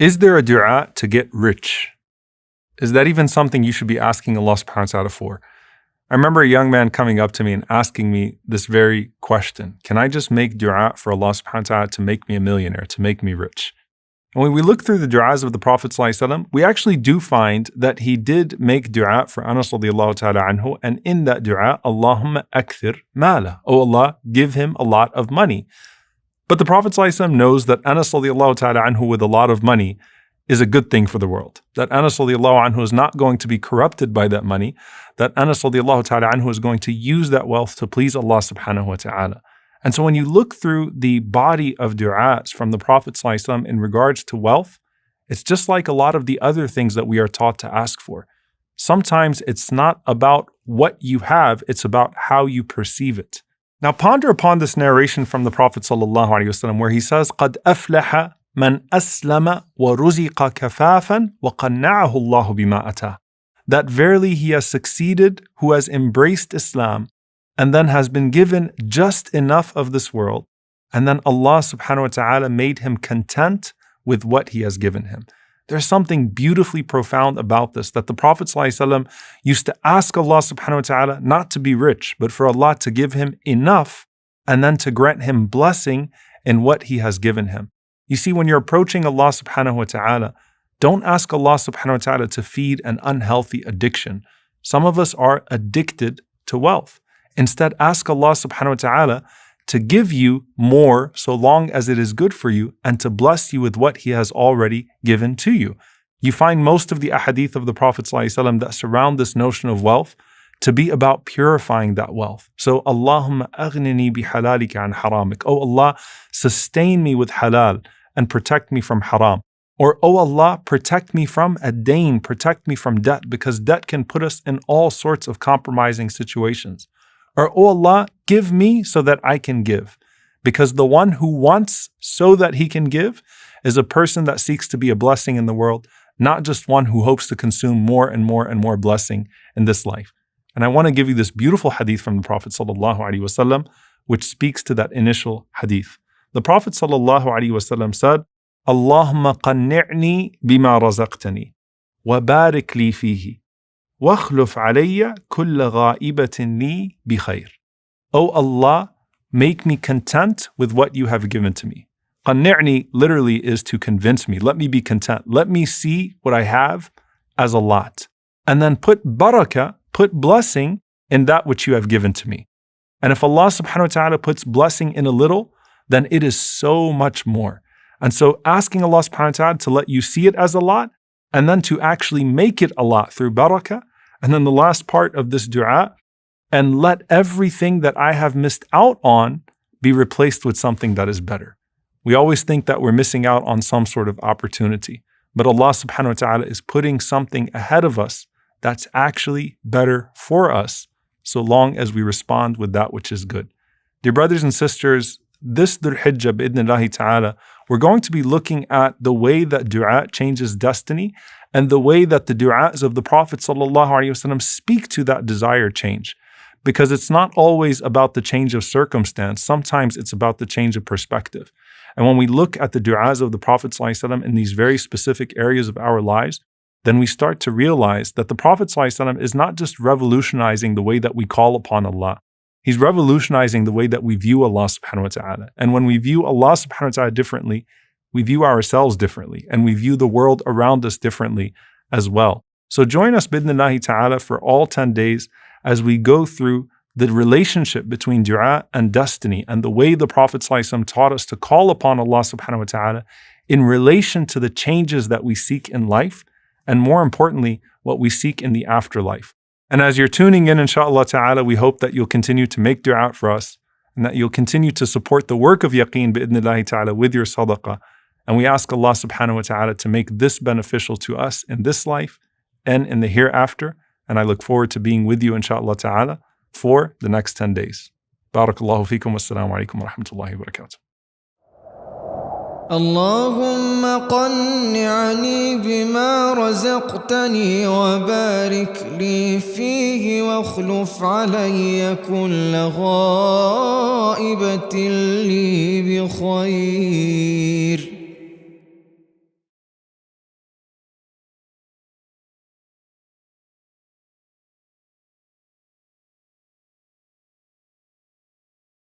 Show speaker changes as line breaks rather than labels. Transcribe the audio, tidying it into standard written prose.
Is there a dua to get rich? Is that even something you should be asking Allah subhanahu wa ta'ala for? I remember a young man coming up to me and asking me this very question. Can I just make dua for Allah subhanahu wa ta'ala to make me a millionaire, to make me rich? And when we look through the du'as of the Prophet ﷺ, we actually do find that he did make dua for Anas radiallahu ta'ala anhu, and in that dua, Allahumma akthir mala. Oh Allah, give him a lot of money. But the Prophet ﷺ knows that Anas radiallahu ta'ala anhu with a lot of money is a good thing for the world. That Anas radiallahu anhu is not going to be corrupted by that money. That Anas radiallahu ta'ala anhu is going to use that wealth to please Allah subhanahu wa ta'ala. And so when you look through the body of du'as from the Prophet ﷺ in regards to wealth, it's just like a lot of the other things that we are taught to ask for. Sometimes it's not about what you have, it's about how you perceive it. Now ponder upon this narration from the Prophet ﷺ where he says, قَدْ أَفْلَحَ مَنْ أَسْلَمَ وَرُزِقَ كَفَافًا وَقَنَّعَهُ اللَّهُ بِمَا أَتَاهُ. That verily he has succeeded who has embraced Islam and then has been given just enough of this world, and then Allah subhanahu wa ta'ala made him content with what he has given him. There's something beautifully profound about this, that the Prophet ﷺ used to ask Allah subhanahu wa ta'ala not to be rich, but for Allah to give him enough and then to grant him blessing in what he has given him. You see, when you're approaching Allah subhanahu wa ta'ala, don't ask Allah subhanahu wa ta'ala to feed an unhealthy addiction. Some of us are addicted to wealth. Instead, ask Allah subhanahu wa ta'ala to give you more so long as it is good for you and to bless you with what He has already given to you. You find most of the ahadith of the Prophet ﷺ that surround this notion of wealth to be about purifying that wealth. So, Allahumma ajirni bihalalika an haramik. Oh Allah, sustain me with halal and protect me from haram. Or, oh Allah, protect me from ad-dain, protect me from debt, because debt can put us in all sorts of compromising situations. Or, oh Allah, give me so that I can give. Because the one who wants so that he can give is a person that seeks to be a blessing in the world, not just one who hopes to consume more and more and more blessing in this life. And I want to give you this beautiful hadith from the Prophet ﷺ, which speaks to that initial hadith. The Prophet ﷺ said, Allahumma qanni'ni bima razaqtani, wa barik li fihi. وَاخْلُفْ عَلَيَّ كُلَّ غَائِبَةٍ لِي بِخَيْرٍ. O Allah, make me content with what you have given to me. قَنِّعْنِي literally is to convince me. Let me be content. Let me see what I have as a lot. And then put barakah, put blessing in that which you have given to me. And if Allah subhanahu wa ta'ala puts blessing in a little, then it is so much more. And so asking Allah subhanahu wa ta'ala to let you see it as a lot, and then to actually make it a lot through barakah. And then the last part of this dua, and let everything that I have missed out on be replaced with something that is better. We always think that we're missing out on some sort of opportunity, but Allah subhanahu wa ta'ala is putting something ahead of us that's actually better for us, so long as we respond with that which is good. Dear brothers and sisters, this Dhul Hijjah, bi'idhnillahi ta'ala, we're going to be looking at the way that dua changes destiny and the way that the du'as of the Prophet ﷺ speak to that desired change. Because it's not always about the change of circumstance, sometimes it's about the change of perspective. And when we look at the du'as of the Prophet ﷺ in these very specific areas of our lives, then we start to realize that the Prophet ﷺ is not just revolutionizing the way that we call upon Allah. He's revolutionizing the way that we view Allah subhanahu wa ta'ala. And when we view Allah subhanahu wa ta'ala differently, we view ourselves differently, and we view the world around us differently as well. So join us bidnillahi ta'ala for all 10 days as we go through the relationship between dua and destiny and the way the Prophet ﷺ taught us to call upon Allah subhanahu wa ta'ala in relation to the changes that we seek in life, and more importantly, what we seek in the afterlife. And as you're tuning in, inshaAllah ta'ala, we hope that you'll continue to make dua for us and that you'll continue to support the work of Yaqeen bi'idhnillahi ta'ala with your sadaqah. And we ask Allah subhanahu wa ta'ala to make this beneficial to us in this life and in the hereafter. And I look forward to being with you, inshaAllah ta'ala, for the next 10 days. Barakallahu feekum. Wassalamu alaikum wa rahmatullahi wa barakatuh.
اللهم قنعني بما رزقتني وبارك لي فيه واخلف علي كل غائبة لي بخير.